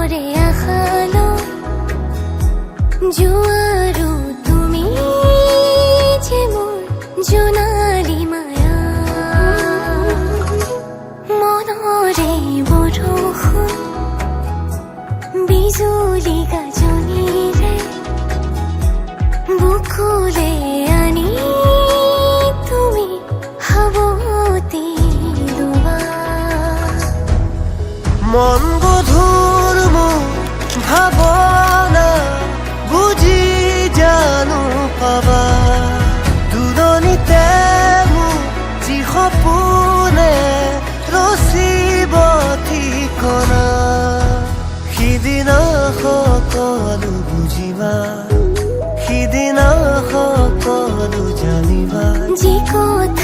মনৰে আশালৈ জোৱাৰো তুমি যে মোৰ জোনালী মায়া মনৰে বৰষুণ বিজুলী গাজনিৰে বুকুলে আনি তুমি হাবতি দুৱা মন গধুৰ মোৰ ভাৱনা বুজি জানো পাবা দুৰণিতে মোৰ যি সপোনে ৰচিব ঠিকনা সিদিনা সকলো বুজিবা সিদিনা সকলো জানিবা যি কথা